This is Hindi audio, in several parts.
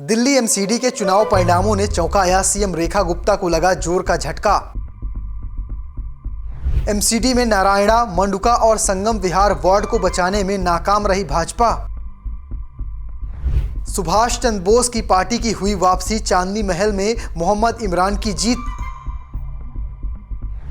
दिल्ली एमसीडी के चुनाव परिणामों ने चौंकाया, सीएम रेखा गुप्ता को लगा जोर का झटका। एमसीडी में नारायणा, मंडुका और संगम विहार वार्ड को बचाने में नाकाम रही भाजपा। सुभाष चंद्र बोस की पार्टी की हुई वापसी, चांदनी महल में मोहम्मद इमरान की जीत।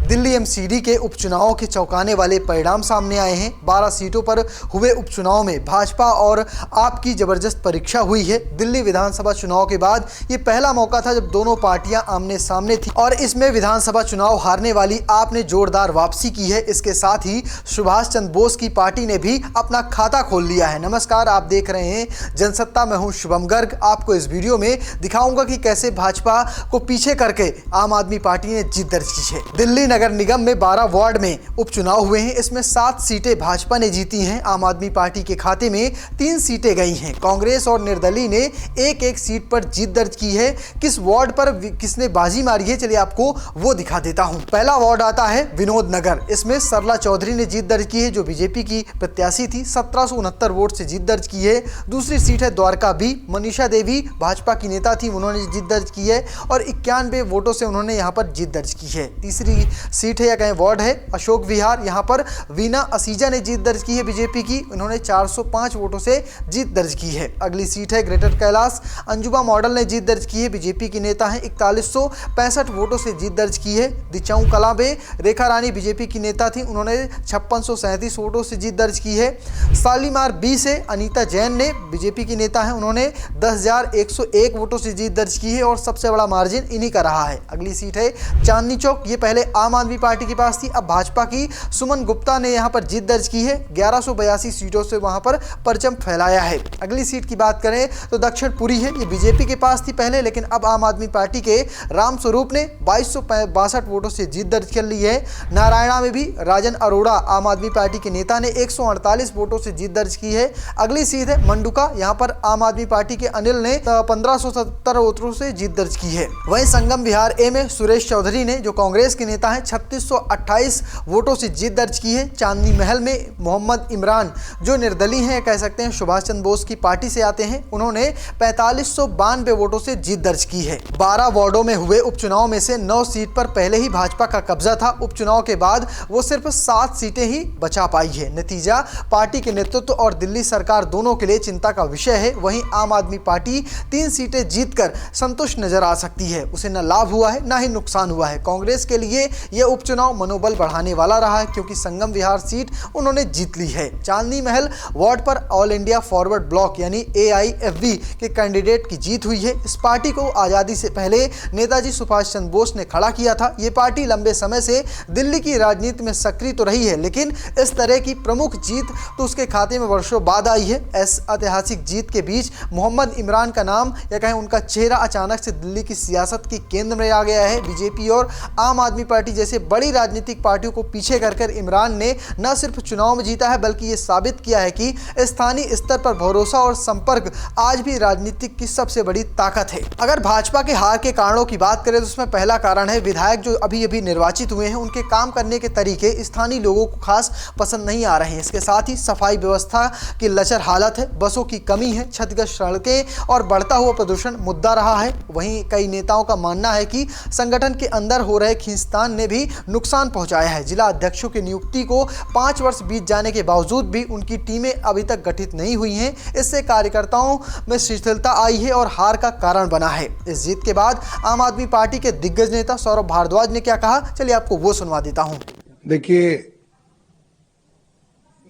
दिल्ली एमसीडी के उपचुनावों के चौंकाने वाले परिणाम सामने आए हैं। 12 सीटों पर हुए उपचुनाव में भाजपा और आप की जबरदस्त परीक्षा हुई है। दिल्ली विधानसभा चुनाव के बाद ये पहला मौका था जब दोनों पार्टियां आमने सामने थी और इसमें विधानसभा चुनाव हारने वाली आप ने जोरदार वापसी की है। इसके साथ ही सुभाष चंद्र बोस की पार्टी ने भी अपना खाता खोल लिया है। नमस्कार, आप देख रहे हैं जनसत्ता, मैं हूं शुभम गर्ग। आपको इस वीडियो में दिखाऊंगा कि कैसे भाजपा को पीछे करके आम आदमी पार्टी ने जीत दर्ज की है। दिल्ली नगर निगम में 12 वार्ड में उपचुनाव हुए हैं। इसमें 7 सीटें भाजपा ने जीती हैं। आम आदमी पार्टी के खाते में 3 सीटें गई हैं। कांग्रेस और निर्दलीय ने एक सीट पर जीत दर्ज की है। किस वार्ड पर किसने बाजी मारी है, चलिए आपको वो दिखा देता हूं। पहला वार्ड आता है विनोद नगर। इसमें सरला चौधरी ने जीत दर्ज की है, जो बीजेपी की प्रत्याशी थी। 1769 वोट से जीत दर्ज की है। दूसरी सीट है द्वारका बी। मनीषा देवी भाजपा की नेता थी, उन्होंने जीत दर्ज की है और 91 वोटों से उन्होंने यहाँ पर जीत दर्ज की है। तीसरी सीट है या कहें वार्ड है अशोक विहार। यहां पर वीना असीजा ने जीत दर्ज की है बीजेपी की, उन्होंने 405 वोटों से जीत दर्ज की है। अगली सीट है ग्रेटर कैलाश। अंजुमा मॉडल ने जीत दर्ज की है, बीजेपी की नेता हैं, 4165 वोटों से जीत दर्ज की है। दिचाऊ कलां में रेखा रानी बीजेपी की नेता थी, उन्होंने 5637 वोटों से जीत दर्ज की है। शालीमार बी से अनीता जैन ने, बीजेपी की नेता हैं, उन्होंने 10,101 वोटों से जीत दर्ज की है और सबसे बड़ा मार्जिन इन्हीं का रहा है। अगली सीट है चांदनी चौक। ये पहले आम आदमी पार्टी के पास थी, अब भाजपा की सुमन गुप्ता ने यहां पर जीत दर्ज की है। 1182 सीटों से वहां पर परचम फैलाया है। अगली सीट की बात करें तो दक्षिणपुरी है। ये बीजेपी के पास थी पहले, लेकिन अब आम आदमी पार्टी के राम स्वरूप ने 2262 वोटों से जीत दर्ज कर ली है। नारायणा में भी राजन अरोड़ा, आम आदमी पार्टी के नेता, ने 148 वोटों से जीत दर्ज की है। अगली सीट है मंडुका। यहां पर आम आदमी पार्टी के अनिल ने 1570 वोटों से जीत दर्ज की है। वहीं संगम विहार ए में सुरेश चौधरी ने, जो कांग्रेस के नेता हैं, 3628 वोटों से जीत दर्ज की है। चांदनी महल में मोहम्मद इमरान, जो निर्दलीय हैं, कह सकते हैं सुभाष चंद्र बोस की पार्टी से आते हैं, उन्होंने 4592 वोटों से जीत दर्ज की है। 12 वार्डों में हुए उपचुनाव में से 9 सीट पर पहले ही भाजपा का कब्जा था। उपचुनाव के बाद वो सिर्फ 7 सीटें ही बचा पाई है। नतीजा पार्टी के नेतृत्व और दिल्ली सरकार दोनों के लिए चिंता का विषय है। वहीं आम आदमी पार्टी 3 सीटें जीतकर संतुष्ट नजर आ सकती है। उसे न लाभ हुआ है न ही नुकसान हुआ है। कांग्रेस के लिए यह उपचुनाव मनोबल बढ़ाने वाला रहा है, क्योंकि संगम विहार सीट उन्होंने जीत ली है। चांदनी महल वार्ड पर ऑल इंडिया फॉरवर्ड ब्लॉक यानी AIFB के कैंडिडेट की जीत हुई है। इस पार्टी को आज़ादी से पहले नेताजी सुभाष चंद्र बोस ने खड़ा किया था। ये पार्टी लंबे समय से दिल्ली की राजनीति में सक्रिय तो रही है, लेकिन इस तरह की प्रमुख जीत तो उसके खाते में वर्षों बाद आई है। इस ऐतिहासिक जीत के बीच मोहम्मद इमरान का नाम या कहें उनका चेहरा अचानक से दिल्ली की सियासत के केंद्र में आ गया है। बीजेपी और आम आदमी पार्टी जैसे बड़ी राजनीतिक पार्टियों को पीछे कर इमरान ने न सिर्फ चुनाव में जीता है, बल्कि ये साबित किया है कि स्थानीय स्तर पर भरोसा और संपर्क आज भी राजनीतिक की सबसे बड़ी ताकत है। अगर भाजपा के हार के कारणों की बात करें तो उसमें पहला कारण है विधायक जो अभी निर्वाचित हुए हैं, उनके काम करने के तरीके स्थानीय लोगों को खास पसंद नहीं आ रहे हैं। इसके साथ ही सफाई व्यवस्था की लचर हालत है, बसों की कमी है, क्षतिग्रस्त सड़कें और बढ़ता हुआ प्रदूषण मुद्दा रहा है। वहीं कई नेताओं का मानना है कि संगठन के अंदर हो रहे खींचतान ने भी नुकसान पहुंचाया है। जिला अध्यक्षों की नियुक्ति को 5 वर्ष बीत जाने के बावजूद भी उनकी टीमें अभी तक गठित नहीं हुई हैं। इससे कार्यकर्ताओं में शिथिलता आई है और हार का कारण बना है। इस जीत के बाद आम आदमी पार्टी के दिग्गज नेता सौरभ भारद्वाज ने क्या कहा, चलिए आपको वो सुनवा देता हूं। देखिए,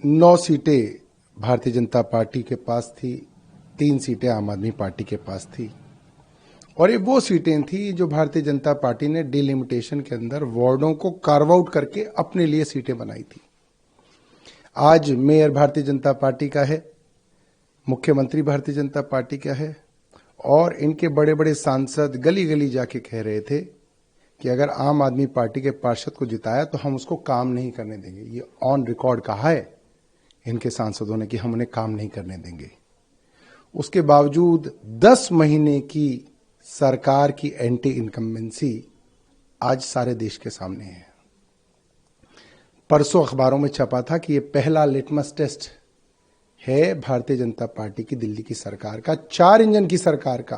9 सीटें भारतीय जनता पार्टी के पास थी, 3 सीटें आम आदमी पार्टी के पास थी और ये वो सीटें थी जो भारतीय जनता पार्टी ने डिलिमिटेशन के अंदर वार्डों को कार्व आउट करके अपने लिए सीटें बनाई थी। आज मेयर भारतीय जनता पार्टी का है, मुख्यमंत्री भारतीय जनता पार्टी का है और इनके बड़े बड़े सांसद गली गली जाके कह रहे थे कि अगर आम आदमी पार्टी के पार्षद को जिताया तो हम उसको काम नहीं करने देंगे। ये ऑन रिकॉर्ड कहा है इनके सांसदों ने कि हम उन्हें काम नहीं करने देंगे। उसके बावजूद 10 महीने की सरकार की एंटी इनकम्बेंसी आज सारे देश के सामने है। परसों अखबारों में छपा था कि ये पहला लिटमस टेस्ट है भारतीय जनता पार्टी की दिल्ली की सरकार का, 4 इंजन की सरकार का,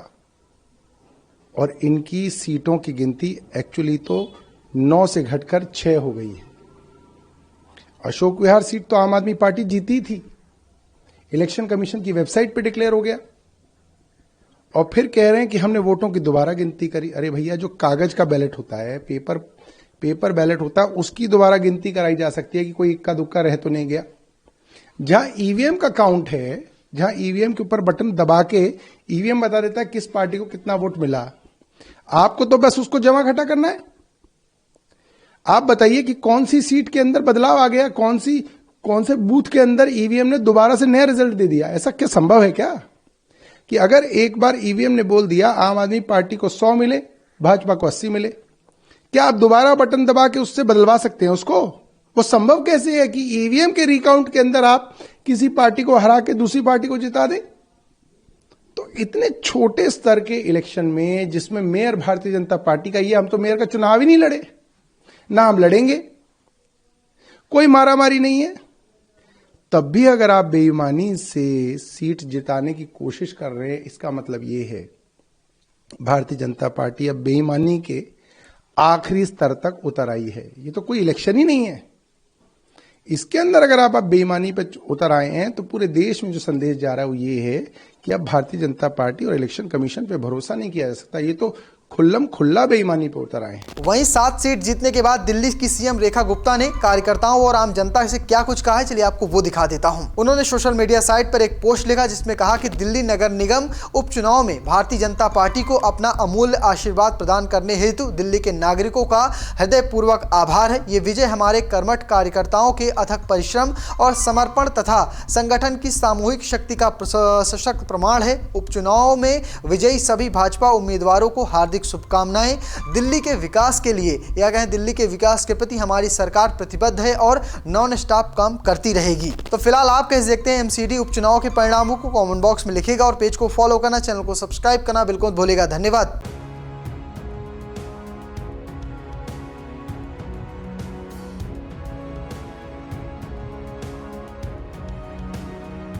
और इनकी सीटों की गिनती एक्चुअली तो 9 से घटकर 6 हो गई है। अशोक विहार सीट तो आम आदमी पार्टी जीती थी, इलेक्शन कमीशन की वेबसाइट पे डिक्लेयर हो गया, और फिर कह रहे हैं कि हमने वोटों की दोबारा गिनती करी। अरे भैया, जो कागज का बैलेट होता है, पेपर बैलेट होता है, उसकी दोबारा गिनती कराई जा सकती है कि कोई इक्का दुक्का रह तो नहीं गया। जहां ईवीएम का काउंट है, जहां ईवीएम के ऊपर बटन दबा के ईवीएम बता देता है किस पार्टी को कितना वोट मिला, आपको तो बस उसको जमा घटा करना है। आप बताइए कि कौन सी सीट के अंदर बदलाव आ गया, कौन से बूथ के अंदर ईवीएम ने दोबारा से नया रिजल्ट दे दिया। ऐसा क्या संभव है क्या कि अगर एक बार ईवीएम ने बोल दिया आम आदमी पार्टी को 100 मिले, भाजपा को 80 मिले, क्या आप दोबारा बटन दबा के उससे बदलवा सकते हैं उसको? वो संभव कैसे है कि ईवीएम के रिकाउंट के अंदर आप किसी पार्टी को हरा के दूसरी पार्टी को जिता दें? तो इतने छोटे स्तर के इलेक्शन में, जिसमें मेयर भारतीय जनता पार्टी का, ये हम तो मेयर का चुनाव ही नहीं लड़े, ना हम लड़ेंगे, कोई मारामारी नहीं है, तब भी अगर आप बेईमानी से सीट जिताने की कोशिश कर रहे हैं, इसका मतलब ये है भारतीय जनता पार्टी अब बेईमानी के आखिरी स्तर तक उतर आई है। ये तो कोई इलेक्शन ही नहीं है। इसके अंदर अगर आप बेईमानी पे उतर आए हैं, तो पूरे देश में जो संदेश जा रहा है वो ये है कि अब भारतीय जनता पार्टी और इलेक्शन कमीशन पे भरोसा नहीं किया जा सकता। ये तो खुल्लम खुल्ला बेईमानी पे उतर आए हैं। वहीं 7 सीट जीतने के बाद दिल्ली की सीएम रेखा गुप्ता ने कार्यकर्ताओं और आम जनता से क्या कुछ कहा है, चलिए आपको वो दिखा देता हूं। उन्होंने सोशल मीडिया साइट पर एक पोस्ट लिखा जिसमें कहा कि दिल्ली नगर निगम उपचुनाव में भारतीय जनता पार्टी को अपना अमूल्य आशीर्वाद प्रदान करने हेतु दिल्ली के नागरिकों का हृदयपूर्वक आभार है। ये विजय हमारे कर्मठ कार्यकर्ताओं के अथक परिश्रम और समर्पण तथा संगठन की सामूहिक शक्ति का सशक्त प्रमाण है। उपचुनाव में विजयी सभी भाजपा उम्मीदवारों को हार्दिक शुभकामनाएं। दिल्ली के विकास के लिए, या कहें दिल्ली के विकास के प्रति हमारी सरकार प्रतिबद्ध है और नॉन स्टॉप काम करती रहेगी। तो फिलहाल आप कैसे देखते हैं एमसीडी उपचुनाव के परिणामों को? कमेंट बॉक्स में लिखिएगा और पेज को फॉलो करना, चैनल को सब्सक्राइब करना बिल्कुल भूलिएगा। धन्यवाद।